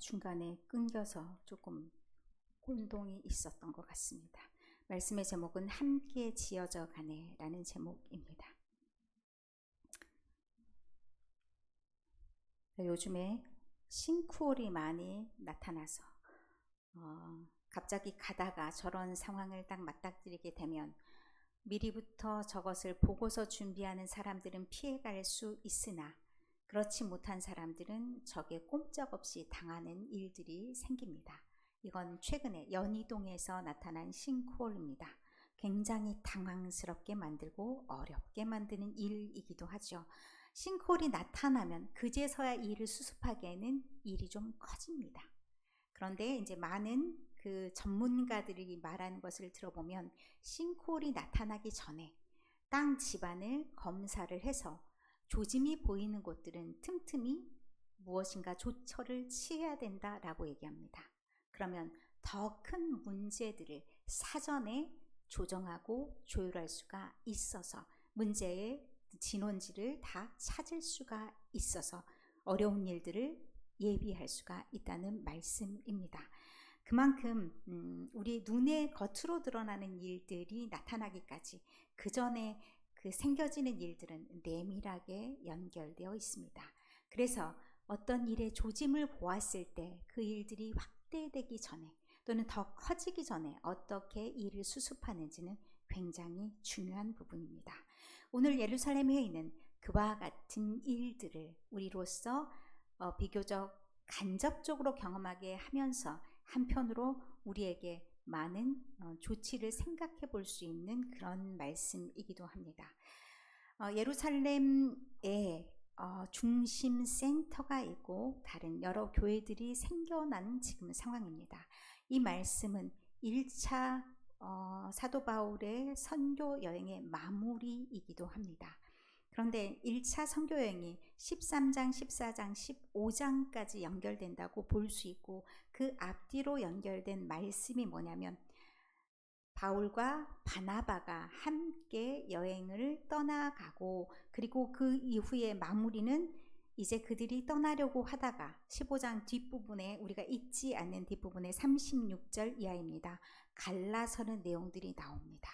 중간에 끊겨서 조금 혼동이 있었던 것 같습니다. 말씀의 제목은 함께 지어져 가네라는 제목입니다. 요즘에 싱크홀이 많이 나타나서 갑자기 가다가 저런 상황을 딱 맞닥뜨리게 되면 미리부터 저것을 보고서 준비하는 사람들은 피해갈 수 있으나 그렇지 못한 사람들은 저게 꼼짝없이 당하는 일들이 생깁니다. 이건 최근에 연희동에서 나타난 싱크홀입니다. 굉장히 당황스럽게 만들고 어렵게 만드는 일이기도 하죠. 싱크홀이 나타나면 그제서야 일을 수습하기에는 일이 좀 커집니다. 그런데 이제 많은 그 전문가들이 말하는 것을 들어보면 싱크홀이 나타나기 전에 땅 지반을 검사를 해서 조짐이 보이는 곳들은 틈틈이 무엇인가 조처를 취해야 된다라고 얘기합니다. 그러면 더 큰 문제들을 사전에 조정하고 조율할 수가 있어서 문제의 진원지를 다 찾을 수가 있어서 어려운 일들을 예비할 수가 있다는 말씀입니다. 그만큼 우리 눈에 겉으로 드러나는 일들이 나타나기까지 그 전에 그 생겨지는 일들은 내밀하게 연결되어 있습니다. 그래서 어떤 일의 조짐을 보았을 때 그 일들이 확대되기 전에 또는 더 커지기 전에 어떻게 일을 수습하는지는 굉장히 중요한 부분입니다. 오늘 예루살렘 회의는 그와 같은 일들을 우리로서 비교적 간접적으로 경험하게 하면서 한편으로 우리에게 많은 조치를 생각해 볼 수 있는 그런 말씀이기도 합니다. 예루살렘에 중심 센터가 있고 다른 여러 교회들이 생겨난 지금 상황입니다. 이 말씀은 1차 사도 바울의 선교 여행의 마무리이기도 합니다. 그런데 1차 선교 여행이 13장, 14장, 15장까지 연결된다고 볼 수 있고 그 앞뒤로 연결된 말씀이 뭐냐면 바울과 바나바가 함께 여행을 떠나가고 그리고 그 이후에 마무리는 이제 그들이 떠나려고 하다가 15장 뒷부분에 우리가 잊지 않는 뒷부분에 36절 이하입니다. 갈라서는 내용들이 나옵니다.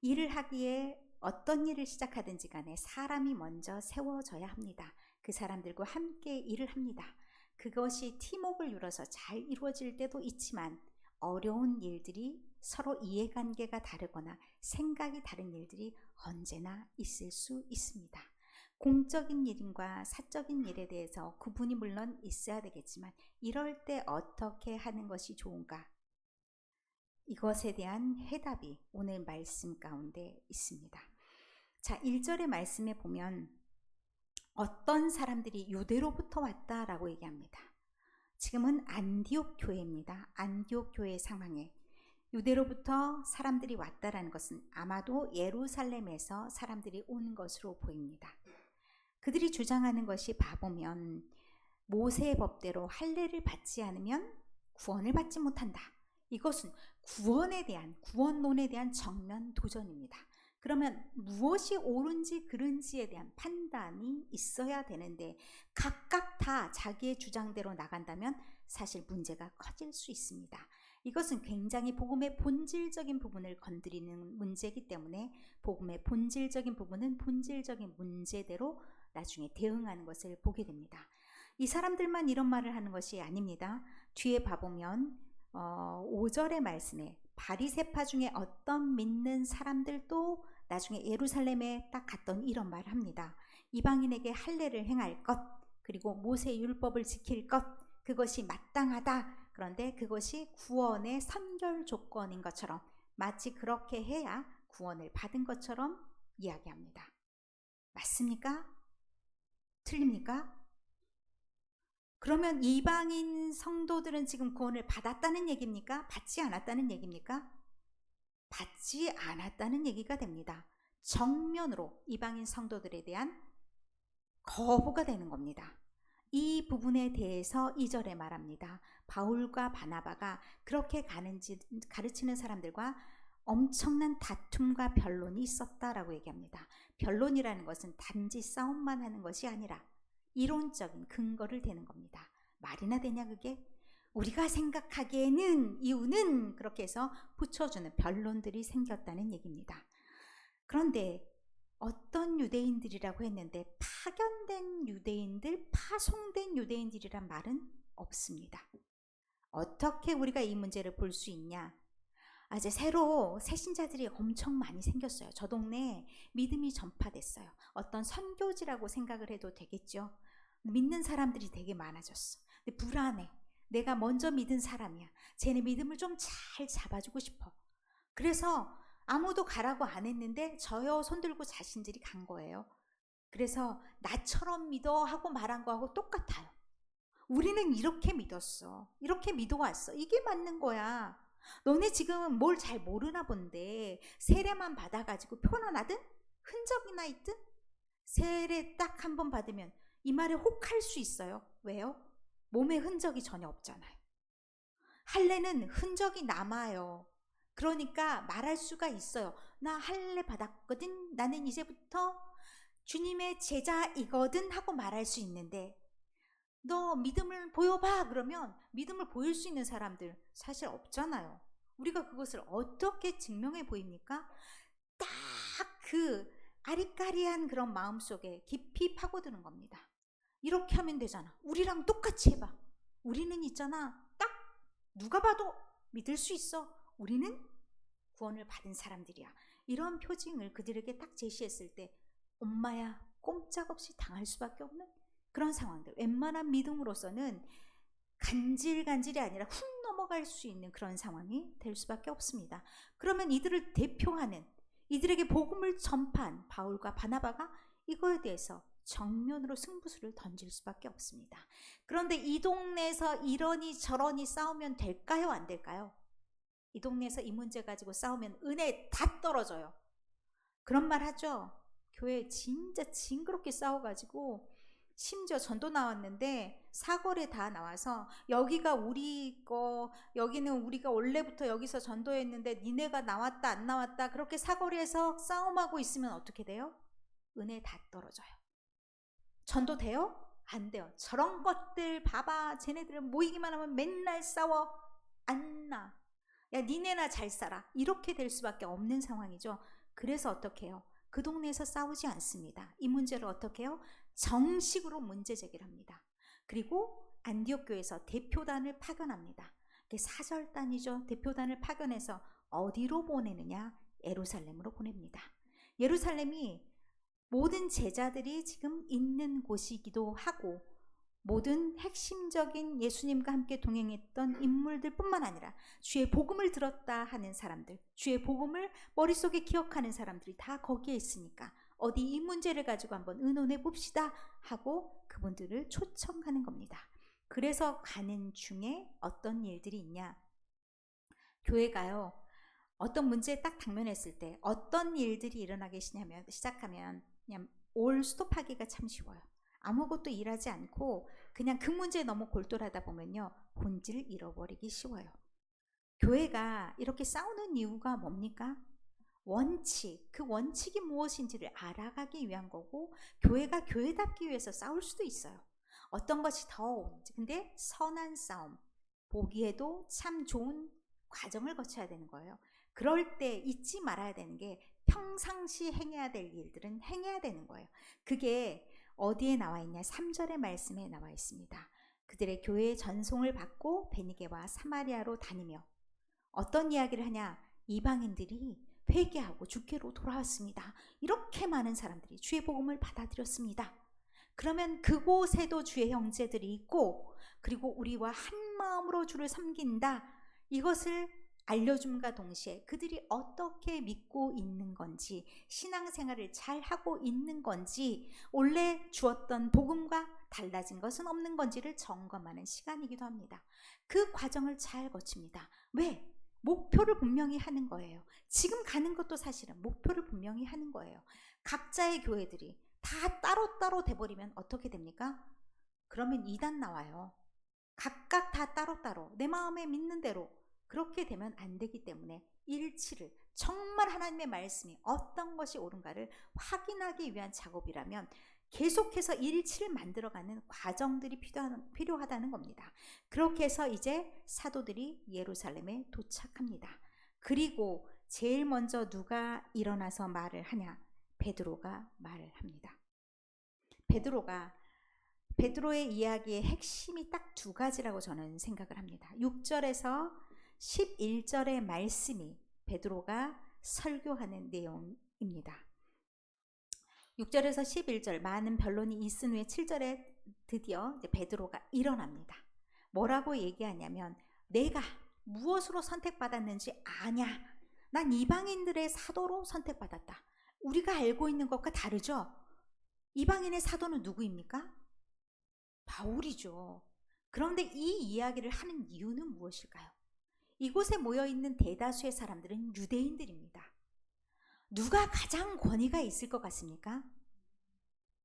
일을 하기에 어떤 일을 시작하든지 간에 사람이 먼저 세워져야 합니다. 그 사람들과 함께 일을 합니다. 그것이 팀웍을 이뤄서 잘 이루어질 때도 있지만 어려운 일들이 서로 이해관계가 다르거나 생각이 다른 일들이 언제나 있을 수 있습니다. 공적인 일과 사적인 일에 대해서 구분이 물론 있어야 되겠지만 이럴 때 어떻게 하는 것이 좋은가? 이것에 대한 해답이 오늘 말씀 가운데 있습니다. 자, 1절의 말씀에 보면 어떤 사람들이 유대로부터 왔다라고 얘기합니다. 지금은 안디옥 교회입니다. 안디옥 교회 상황에 유대로부터 사람들이 왔다라는 것은 아마도 예루살렘에서 사람들이 온 것으로 보입니다. 그들이 주장하는 것이 봐보면 모세의 법대로 할례를 받지 않으면 구원을 받지 못한다. 이것은 구원론에 대한 정면 도전입니다. 그러면 무엇이 옳은지 그른지에 대한 판단이 있어야 되는데 각각 다 자기의 주장대로 나간다면 사실 문제가 커질 수 있습니다. 이것은 굉장히 복음의 본질적인 부분을 건드리는 문제이기 때문에 복음의 본질적인 부분은 본질적인 문제대로 나중에 대응하는 것을 보게 됩니다. 이 사람들만 이런 말을 하는 것이 아닙니다. 뒤에 봐보면 5절의 말씀에 바리새파 중에 어떤 믿는 사람들도 나중에 예루살렘에 딱 갔더니 이런 말을 합니다. 이방인에게 할례를 행할 것, 그리고 모세의 율법을 지킬 것, 그것이 마땅하다. 그런데 그것이 구원의 선결 조건인 것처럼 마치 그렇게 해야 구원을 받은 것처럼 이야기합니다. 맞습니까? 틀립니까? 그러면 이방인 성도들은 지금 구원을 받았다는 얘기입니까? 받지 않았다는 얘기입니까? 받지 않았다는 얘기가 됩니다. 정면으로 이방인 성도들에 대한 거부가 되는 겁니다. 이 부분에 대해서 2절에 말합니다. 바울과 바나바가 그렇게 가르치는 사람들과 엄청난 다툼과 변론이 있었다라고 얘기합니다. 변론이라는 것은 단지 싸움만 하는 것이 아니라 이론적인 근거를 대는 겁니다. 말이나 되냐 그게? 우리가 생각하기에는 이유는 그렇게 해서 붙여주는 변론들이 생겼다는 얘기입니다. 그런데 어떤 유대인들이라고 했는데 파견된 유대인들, 파송된 유대인들이란 말은 없습니다. 어떻게 우리가 이 문제를 볼 수 있냐? 이제 새로 새신자들이 엄청 많이 생겼어요. 저 동네에 믿음이 전파됐어요. 어떤 선교지라고 생각을 해도 되겠죠. 믿는 사람들이 되게 많아졌어. 근데 불안해. 내가 먼저 믿은 사람이야. 쟤네 믿음을 좀 잘 잡아주고 싶어. 그래서 아무도 가라고 안 했는데 저요 손 들고 자신들이 간 거예요. 그래서 나처럼 믿어 하고 말한 거하고 똑같아요. 우리는 이렇게 믿었어. 이렇게 믿어왔어. 이게 맞는 거야. 너네 지금 뭘 잘 모르나 본데 세례만 받아가지고 편안하든 흔적이나 있든 세례 딱 한 번 받으면 이 말에 혹할 수 있어요. 왜요? 몸에 흔적이 전혀 없잖아요. 할례는 흔적이 남아요. 그러니까 말할 수가 있어요. 나 할례 받았거든. 나는 이제부터 주님의 제자이거든 하고 말할 수 있는데 너 믿음을 보여봐 그러면 믿음을 보일 수 있는 사람들 사실 없잖아요. 우리가 그것을 어떻게 증명해 보입니까? 딱 그 아리까리한 그런 마음속에 깊이 파고드는 겁니다. 이렇게 하면 되잖아. 우리랑 똑같이 해봐. 우리는 있잖아. 딱 누가 봐도 믿을 수 있어. 우리는 구원을 받은 사람들이야. 이런 표징을 그들에게 딱 제시했을 때 엄마야 꼼짝없이 당할 수밖에 없는 그런 상황들. 웬만한 믿음으로서는 간질간질이 아니라 훅 넘어갈 수 있는 그런 상황이 될 수밖에 없습니다. 그러면 이들을 대표하는 이들에게 복음을 전파한 바울과 바나바가 이거에 대해서 정면으로 승부수를 던질 수밖에 없습니다. 그런데 이 동네에서 이러니 저러니 싸우면 될까요? 안 될까요? 이 동네에서 이 문제 가지고 싸우면 은혜 다 떨어져요. 그런 말 하죠. 교회 진짜 징그럽게 싸워가지고 심지어 전도 나왔는데 사거리에 다 나와서 여기가 우리 거, 여기는 우리가 원래부터 여기서 전도했는데 니네가 나왔다 안 나왔다 그렇게 사거리에서 싸움하고 있으면 어떻게 돼요? 은혜 다 떨어져요. 전도 돼요? 안 돼요. 저런 것들 봐봐. 쟤네들은 모이기만 하면 맨날 싸워. 안 나. 야 니네나 잘 살아. 이렇게 될 수밖에 없는 상황이죠. 그래서 어떻게 해요? 그 동네에서 싸우지 않습니다. 이 문제를 어떻게 해요? 정식으로 문제 제기를 합니다. 그리고 안디옥 교회에서 대표단을 파견합니다. 사절단이죠. 대표단을 파견해서 어디로 보내느냐? 예루살렘으로 보냅니다. 예루살렘이 모든 제자들이 지금 있는 곳이기도 하고 모든 핵심적인 예수님과 함께 동행했던 인물들 뿐만 아니라 주의 복음을 들었다 하는 사람들, 주의 복음을 머릿속에 기억하는 사람들이 다 거기에 있으니까 어디 이 문제를 가지고 한번 의논해 봅시다 하고 그분들을 초청하는 겁니다. 그래서 가는 중에 어떤 일들이 있냐? 교회가요, 어떤 문제에 딱 당면했을 때 어떤 일들이 일어나기 시작하면 그냥 올 스톱하기가 참 쉬워요. 아무것도 일하지 않고 그냥 그 문제에 너무 골똘하다 보면요, 본질을 잃어버리기 쉬워요. 교회가 이렇게 싸우는 이유가 뭡니까? 원칙, 그 원칙이 무엇인지를 알아가기 위한 거고 교회가 교회답기 위해서 싸울 수도 있어요. 어떤 것이 더 옳은지. 근데 선한 싸움, 보기에도 참 좋은 과정을 거쳐야 되는 거예요. 그럴 때 잊지 말아야 되는 게 평상시 행해야 될 일들은 행해야 되는 거예요. 그게 어디에 나와 있냐? 3절의 말씀에 나와 있습니다. 그들의 교회의 전송을 받고 베니게와 사마리아로 다니며 어떤 이야기를 하냐? 이방인들이 회개하고 주께로 돌아왔습니다. 이렇게 많은 사람들이 주의 복음을 받아들였습니다. 그러면 그곳에도 주의 형제들이 있고 그리고 우리와 한 마음으로 주를 섬긴다. 이것을 알려줌과 동시에 그들이 어떻게 믿고 있는 건지, 신앙생활을 잘 하고 있는 건지, 원래 주었던 복음과 달라진 것은 없는 건지를 점검하는 시간이기도 합니다. 그 과정을 잘 거칩니다. 왜? 목표를 분명히 하는 거예요. 지금 가는 것도 사실은 목표를 분명히 하는 거예요. 각자의 교회들이 다 따로따로 돼버리면 어떻게 됩니까? 그러면 이단 나와요. 각각 다 따로따로 내 마음에 믿는 대로 그렇게 되면 안 되기 때문에 일치를, 정말 하나님의 말씀이 어떤 것이 옳은가를 확인하기 위한 작업이라면 계속해서 일치를 만들어가는 과정들이 필요하다는 겁니다. 그렇게 해서 이제 사도들이 예루살렘에 도착합니다. 그리고 제일 먼저 누가 일어나서 말을 하냐? 베드로가 말을 합니다. 베드로의 이야기의 핵심이 딱 두 가지라고 저는 생각을 합니다. 6절에서 11절의 말씀이 베드로가 설교하는 내용입니다. 6절에서 11절 많은 변론이 있은 후에 7절에 드디어 이제 베드로가 일어납니다. 뭐라고 얘기하냐면 내가 무엇으로 선택받았는지 아냐. 난 이방인들의 사도로 선택받았다. 우리가 알고 있는 것과 다르죠? 이방인의 사도는 누구입니까? 바울이죠. 그런데 이 이야기를 하는 이유는 무엇일까요? 이곳에 모여있는 대다수의 사람들은 유대인들입니다. 누가 가장 권위가 있을 것 같습니까?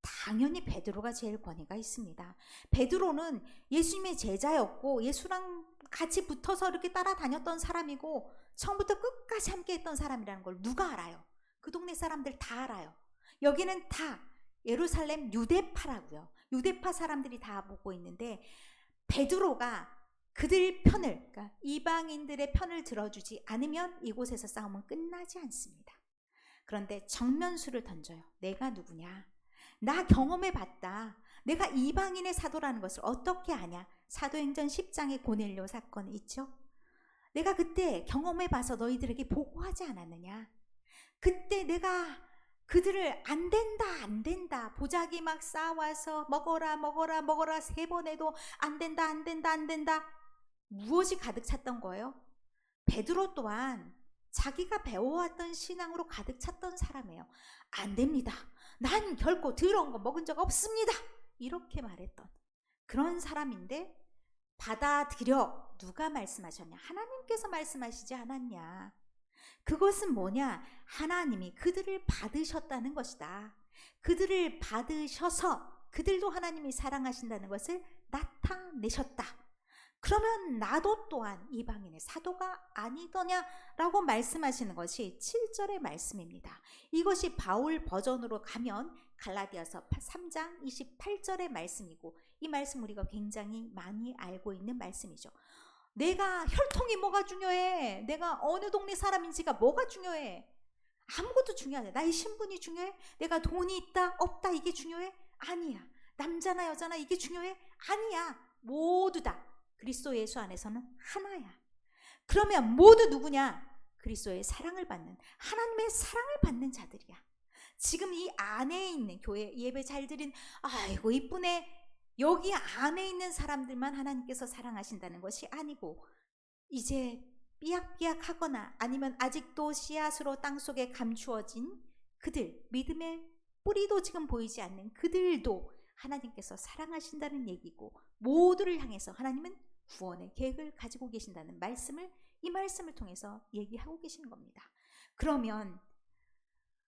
당연히 베드로가 제일 권위가 있습니다. 베드로는 예수님의 제자였고 예수랑 같이 붙어서 이렇게 따라다녔던 사람이고 처음부터 끝까지 함께했던 사람이라는 걸 누가 알아요? 그 동네 사람들 다 알아요. 여기는 다 예루살렘 유대파라고요. 유대파 사람들이 다 보고 있는데 베드로가 그들 편을, 그러니까 이방인들의 편을 들어주지 않으면 이곳에서 싸움은 끝나지 않습니다. 그런데 정면수를 던져요. 내가 누구냐? 나 경험해봤다. 내가 이방인의 사도라는 것을 어떻게 아냐? 사도행전 10장의 고넬료 사건 있죠? 내가 그때 경험해봐서 너희들에게 보고하지 않았느냐? 그때 내가 그들을 안 된다 보자기 막 쌓아와서 먹어라 3번 해도 안 된다 무엇이 가득 찼던 거예요? 베드로 또한 자기가 배워왔던 신앙으로 가득 찼던 사람이에요. 안 됩니다. 난 결코 더러운 거 먹은 적 없습니다. 이렇게 말했던 그런 사람인데 받아들여. 누가 말씀하셨냐? 하나님께서 말씀하시지 않았냐? 그것은 뭐냐? 하나님이 그들을 받으셨다는 것이다. 그들을 받으셔서 그들도 하나님이 사랑하신다는 것을 나타내셨다. 그러면 나도 또한 이방인의 사도가 아니더냐라고 말씀하시는 것이 7절의 말씀입니다. 이것이 바울 버전으로 가면 갈라디아서 3장 28절의 말씀이고 이 말씀 우리가 굉장히 많이 알고 있는 말씀이죠. 내가 혈통이 뭐가 중요해? 내가 어느 동네 사람인지가 뭐가 중요해? 아무것도 중요하지 않아. 나의 신분이 중요해? 내가 돈이 있다 없다 이게 중요해? 아니야. 남자나 여자나 이게 중요해? 아니야. 모두 다 그리스도 예수 안에서는 하나야. 그러면 모두 누구냐? 그리스도의 사랑을 받는, 하나님의 사랑을 받는 자들이야. 지금 이 안에 있는 교회 예배 잘 드린 아이고 이쁘네, 여기 안에 있는 사람들만 하나님께서 사랑하신다는 것이 아니고 이제 삐약삐약하거나 아니면 아직도 씨앗으로 땅속에 감추어진 그들, 믿음의 뿌리도 지금 보이지 않는 그들도 하나님께서 사랑하신다는 얘기고 모두를 향해서 하나님은 구원의 계획을 가지고 계신다는 말씀을 이 말씀을 통해서 얘기하고 계시는 겁니다. 그러면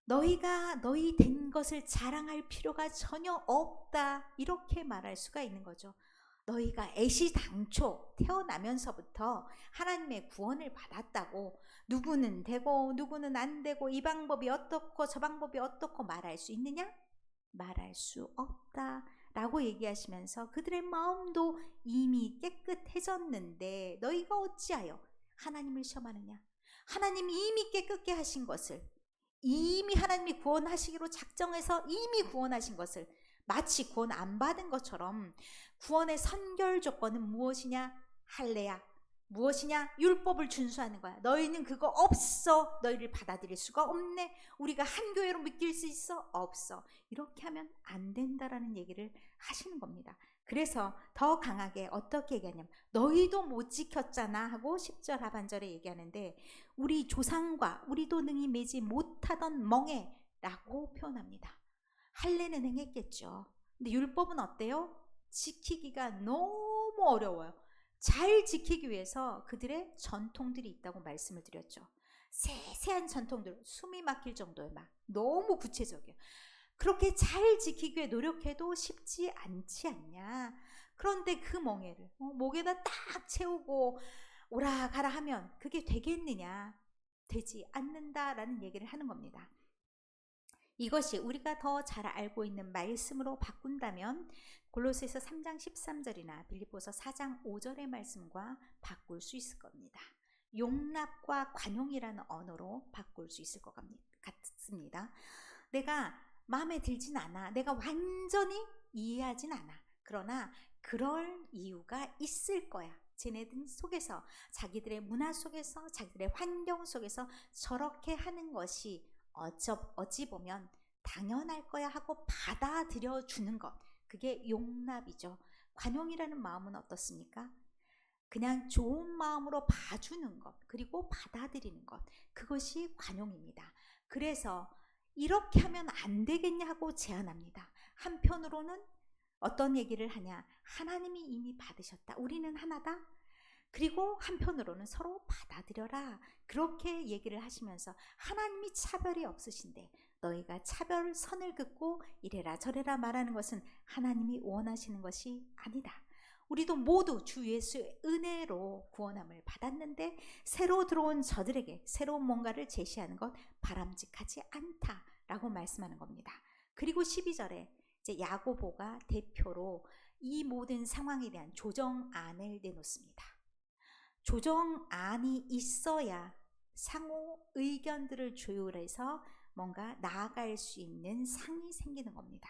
너희가 너희 된 것을 자랑할 필요가 전혀 없다 이렇게 말할 수가 있는 거죠. 너희가 애시당초 태어나면서부터 하나님의 구원을 받았다고 누구는 되고 누구는 안 되고 이 방법이 어떻고 저 방법이 어떻고 말할 수 있느냐? 말할 수 없다 라고 얘기하시면서 그들의 마음도 이미 깨끗해졌는데 너희가 어찌하여 하나님을 시험하느냐? 하나님이 이미 깨끗게 하신 것을, 이미 하나님이 구원하시기로 작정해서 이미 구원하신 것을 마치 구원 안 받은 것처럼 구원의 선결 조건은 무엇이냐? 할례야. 무엇이냐? 율법을 준수하는 거야. 너희는 그거 없어. 너희를 받아들일 수가 없네. 우리가 한 교회로 믿길 수 있어? 없어. 이렇게 하면 안 된다라는 얘기를 하시는 겁니다. 그래서 더 강하게 어떻게 얘기하냐면 너희도 못 지켰잖아 하고 10절 하반절에 얘기하는데 우리 조상과 우리도 능히 매지 못하던 멍에라고 표현합니다. 할례는 행했겠죠. 근데 율법은 어때요? 지키기가 너무 어려워요. 잘 지키기 위해서 그들의 전통들이 있다고 말씀을 드렸죠. 세세한 전통들, 숨이 막힐 정도의 막 너무 구체적이에요. 그렇게 잘 지키기 위해 노력해도 쉽지 않지 않냐. 그런데 그 멍에를 목에다 딱 채우고 오라 가라 하면 그게 되겠느냐? 되지 않는다라는 얘기를 하는 겁니다. 이것이 우리가 더 잘 알고 있는 말씀으로 바꾼다면 골로새서 3장 13절이나 빌립보서 4장 5절의 말씀과 바꿀 수 있을 겁니다. 용납과 관용이라는 언어로 바꿀 수 있을 것 같습니다. 내가 마음에 들진 않아. 내가 완전히 이해하진 않아. 그러나 그럴 이유가 있을 거야. 쟤네들 속에서, 자기들의 문화 속에서, 자기들의 환경 속에서 저렇게 하는 것이 어찌 보면 당연할 거야 하고 받아들여 주는 것, 그게 용납이죠. 관용이라는 마음은 어떻습니까? 그냥 좋은 마음으로 봐주는 것, 그리고 받아들이는 것, 그것이 관용입니다. 그래서 이렇게 하면 안 되겠냐 하고 제안합니다. 한편으로는 어떤 얘기를 하냐, 하나님이 이미 받으셨다, 우리는 하나다. 그리고 한편으로는 서로 받아들여라, 그렇게 얘기를 하시면서 하나님이 차별이 없으신데 너희가 차별선을 긋고 이래라 저래라 말하는 것은 하나님이 원하시는 것이 아니다. 우리도 모두 주 예수의 은혜로 구원함을 받았는데 새로 들어온 저들에게 새로운 뭔가를 제시하는 것 바람직하지 않다라고 말씀하는 겁니다. 그리고 12절에 이제 야고보가 대표로 이 모든 상황에 대한 조정안을 내놓습니다. 조정안이 있어야 상호 의견들을 조율해서 뭔가 나아갈 수 있는 상이 생기는 겁니다.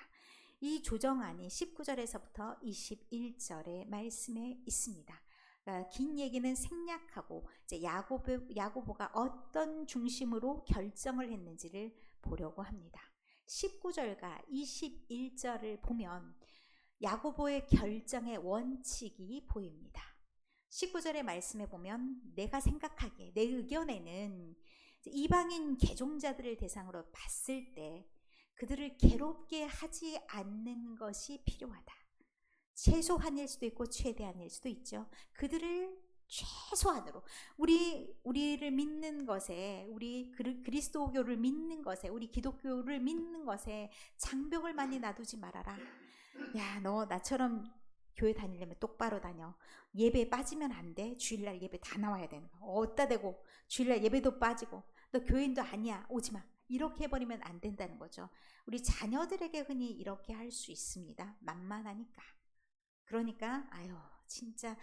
이 조정안이 19절에서부터 21절의 말씀에 있습니다. 그러니까 긴 얘기는 생략하고 이제 야고보가 어떤 중심으로 결정을 했는지를 보려고 합니다. 19절과 21절을 보면 야고보의 결정의 원칙이 보입니다. 19절의 말씀에 보면 내가 생각하기에, 내 의견에는 이방인 개종자들을 대상으로 봤을 때 그들을 괴롭게 하지 않는 것이 필요하다. 최소한일 수도 있고 최대한일 수도 있죠. 그들을 최소한으로, 우리를 믿는 것에, 우리 그리스도교를 믿는 것에, 우리 기독교를 믿는 것에 장벽을 많이 놔두지 말아라. 야, 너 나처럼 교회 다니려면 똑바로 다녀. 예배에 빠지면 안 돼. 주일날 예배 다 나와야 되는 거. 어디다 대고 주일날 예배도 빠지고 너 교인도 아니야. 오지 마. 이렇게 해버리면 안 된다는 거죠. 우리 자녀들에게 흔히 이렇게 할 수 있습니다. 만만하니까. 그러니까 아유 진짜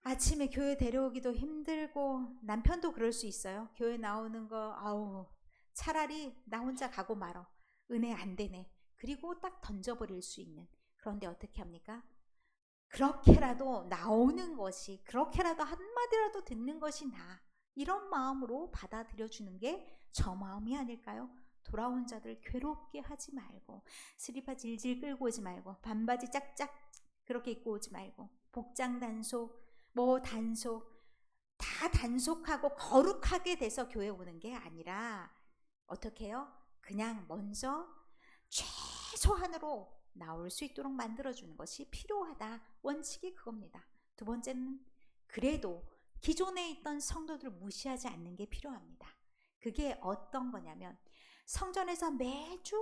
아침에 교회 데려오기도 힘들고, 남편도 그럴 수 있어요. 교회 나오는 거 아우 차라리 나 혼자 가고 말어. 은혜 안 되네. 그리고 딱 던져버릴 수 있는. 그런데 어떻게 합니까? 그렇게라도 나오는 것이, 그렇게라도 한마디라도 듣는 것이 나, 이런 마음으로 받아들여주는 게 저 마음이 아닐까요? 돌아온 자들 괴롭게 하지 말고, 스리퍼 질질 끌고 오지 말고, 반바지 짝짝 그렇게 입고 오지 말고, 복장 단속, 단속, 다 단속하고 거룩하게 돼서 교회 오는 게 아니라 어떻게 해요? 그냥 먼저 최소한으로 나올 수 있도록 만들어주는 것이 필요하다. 원칙이 그겁니다. 두 번째는 그래도 기존에 있던 성도들을 무시하지 않는 게 필요합니다. 그게 어떤 거냐면, 성전에서 매주,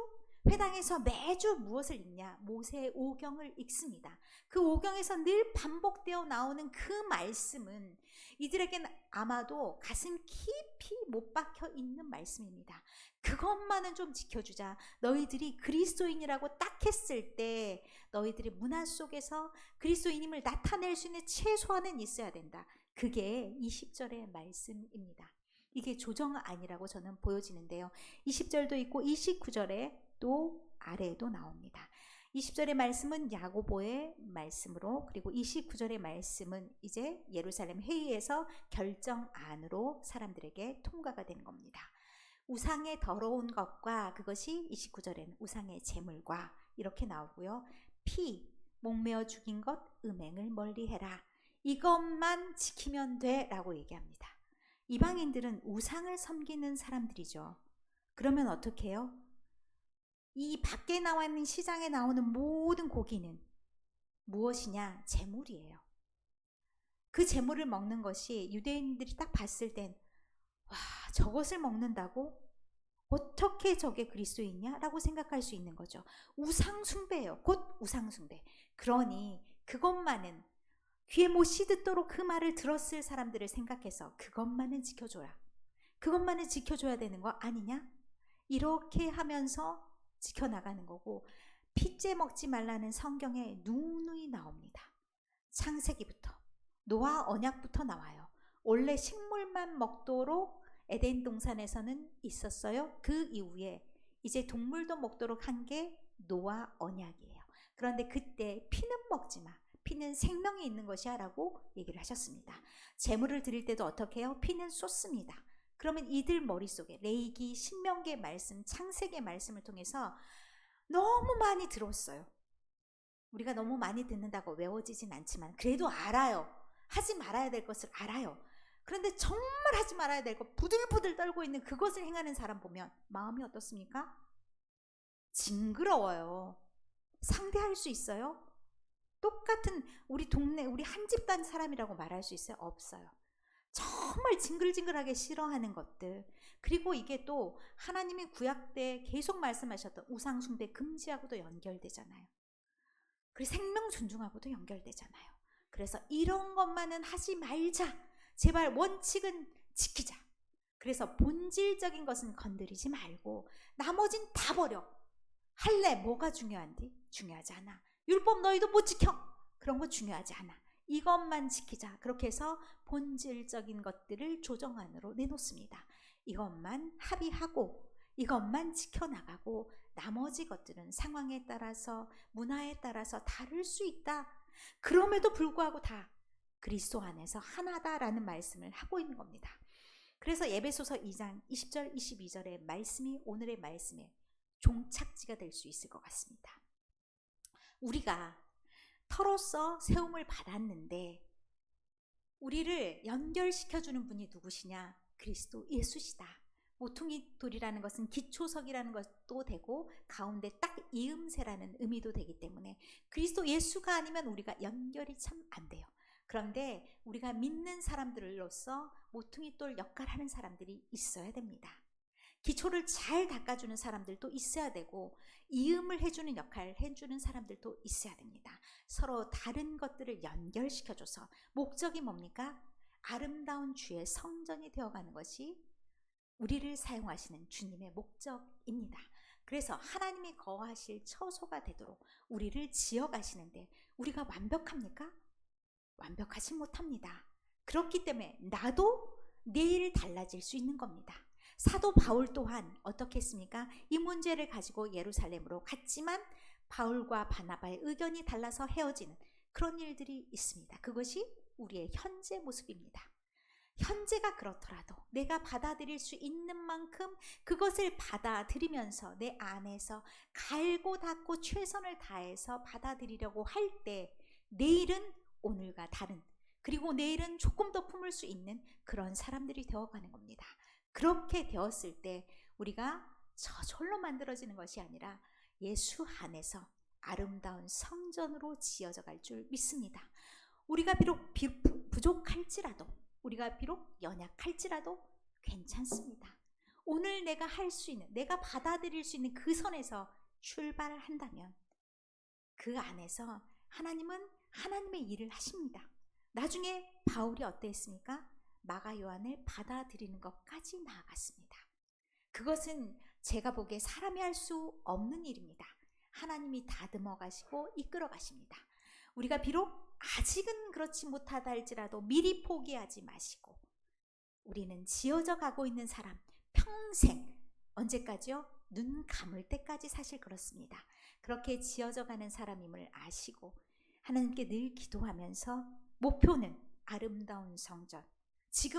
회당에서 매주 무엇을 읽냐? 모세의 오경을 읽습니다. 그 오경에서 늘 반복되어 나오는 그 말씀은 이들에게는 아마도 가슴 깊이 못 박혀 있는 말씀입니다. 그것만은 좀 지켜주자. 너희들이 그리스도인이라고 딱 했을 때 너희들의 문화 속에서 그리스도인임을 나타낼 수 있는 최소한은 있어야 된다. 그게 20절의 말씀입니다. 이게 조정안이라고 저는 보여지는데요. 20절도 있고 29절에 또 아래에도 나옵니다. 20절의 말씀은 야고보의 말씀으로, 그리고 29절의 말씀은 이제 예루살렘 회의에서 결정안으로 사람들에게 통과가 되는 겁니다. 우상의 더러운 것과, 그것이 29절에는 우상의 제물과 이렇게 나오고요. 피, 목매어 죽인 것, 음행을 멀리해라. 이것만 지키면 돼 라고 얘기합니다. 이방인들은 우상을 섬기는 사람들이죠. 그러면 어떻게 해요? 이 밖에 나와 있는 시장에 나오는 모든 고기는 무엇이냐? 제물이에요. 그 제물을 먹는 것이 유대인들이 딱 봤을 땐 와, 저것을 먹는다고? 어떻게 저게 그리스도이냐? 라고 생각할 수 있는 거죠. 우상숭배예요. 곧 우상숭배. 그러니 그것만은, 귀에 못이 듣도록 그 말을 들었을 사람들을 생각해서 그것만은 지켜줘라. 그것만은 지켜줘야 되는 거 아니냐? 이렇게 하면서 지켜나가는 거고, 핏째 먹지 말라는 성경에 누누이 나옵니다. 창세기부터 노아 언약부터 나와요. 원래 식물만 먹도록 에덴 동산에서는 있었어요. 그 이후에 이제 동물도 먹도록 한 게 노아 언약이에요. 그런데 그때 피는 먹지 마. 피는 생명이 있는 것이야 라고 얘기를 하셨습니다. 제물을 드릴 때도 어떻게 해요? 피는 쏟습니다. 그러면 이들 머릿속에 레위기, 신명기의 말씀, 창세기의 말씀을 통해서 너무 많이 들었어요. 우리가 너무 많이 듣는다고 외워지진 않지만 그래도 알아요. 하지 말아야 될 것을 알아요. 그런데 정말 하지 말아야 될 것, 부들부들 떨고 있는 그것을 행하는 사람 보면 마음이 어떻습니까? 징그러워요. 상대할 수 있어요? 똑같은 우리 동네, 우리 한 집단 사람이라고 말할 수 있어요? 없어요. 정말 징글징글하게 싫어하는 것들, 그리고 이게 또 하나님이 구약 때 계속 말씀하셨던 우상 숭배 금지하고도 연결되잖아요. 그리고 생명 존중하고도 연결되잖아요. 그래서 이런 것만은 하지 말자. 제발 원칙은 지키자. 그래서 본질적인 것은 건드리지 말고 나머진 다 버려. 할래 뭐가 중요한디? 중요하지 않아. 율법 너희도 못 지켜. 그런 거 중요하지 않아. 이것만 지키자. 그렇게 해서 본질적인 것들을 조정 안으로 내놓습니다. 이것만 합의하고 이것만 지켜나가고 나머지 것들은 상황에 따라서 문화에 따라서 다를 수 있다. 그럼에도 불구하고 다 그리스도 안에서 하나다라는 말씀을 하고 있는 겁니다. 그래서 에베소서 2장 20절 22절의 말씀이 오늘의 말씀의 종착지가 될 수 있을 것 같습니다. 우리가 터로서 세움을 받았는데 우리를 연결시켜주는 분이 누구시냐? 그리스도 예수시다. 모퉁이 돌이라는 것은 기초석이라는 것도 되고 가운데 딱 이음새라는 의미도 되기 때문에 그리스도 예수가 아니면 우리가 연결이 참 안 돼요. 그런데 우리가 믿는 사람들로서 모퉁이 돌 역할을 하는 사람들이 있어야 됩니다. 기초를 잘 닦아주는 사람들도 있어야 되고 이음을 해주는 역할을 해주는 사람들도 있어야 됩니다. 서로 다른 것들을 연결시켜줘서 목적이 뭡니까? 아름다운 주의 성전이 되어가는 것이 우리를 사용하시는 주님의 목적입니다. 그래서 하나님이 거하실 처소가 되도록 우리를 지어가시는데 우리가 완벽합니까? 완벽하지 못합니다. 그렇기 때문에 나도 내일 달라질 수 있는 겁니다. 사도 바울 또한 어떻게 했습니까? 이 문제를 가지고 예루살렘으로 갔지만 바울과 바나바의 의견이 달라서 헤어지는 그런 일들이 있습니다. 그것이 우리의 현재 모습입니다. 현재가 그렇더라도 내가 받아들일 수 있는 만큼 그것을 받아들이면서 내 안에서 갈고 닦고 최선을 다해서 받아들이려고 할 때 내일은 오늘과 다른, 그리고 내일은 조금 더 품을 수 있는 그런 사람들이 되어가는 겁니다. 그렇게 되었을 때 우리가 저절로 만들어지는 것이 아니라 예수 안에서 아름다운 성전으로 지어져 갈 줄 믿습니다. 우리가 비록 부족할지라도, 우리가 비록 연약할지라도 괜찮습니다. 오늘 내가 할 수 있는, 내가 받아들일 수 있는 그 선에서 출발한다면 그 안에서 하나님은 하나님의 일을 하십니다. 나중에 바울이 어땠습니까? 마가 요한을 받아들이는 것까지 나아갔습니다. 그것은 제가 보기에 사람이 할 수 없는 일입니다. 하나님이 다듬어 가시고 이끌어 가십니다. 우리가 비록 아직은 그렇지 못하다 할지라도 미리 포기하지 마시고, 우리는 지어져 가고 있는 사람, 평생, 언제까지요? 눈 감을 때까지 사실 그렇습니다. 그렇게 지어져 가는 사람임을 아시고 하나님께 늘 기도하면서 목표는 아름다운 성전, 지금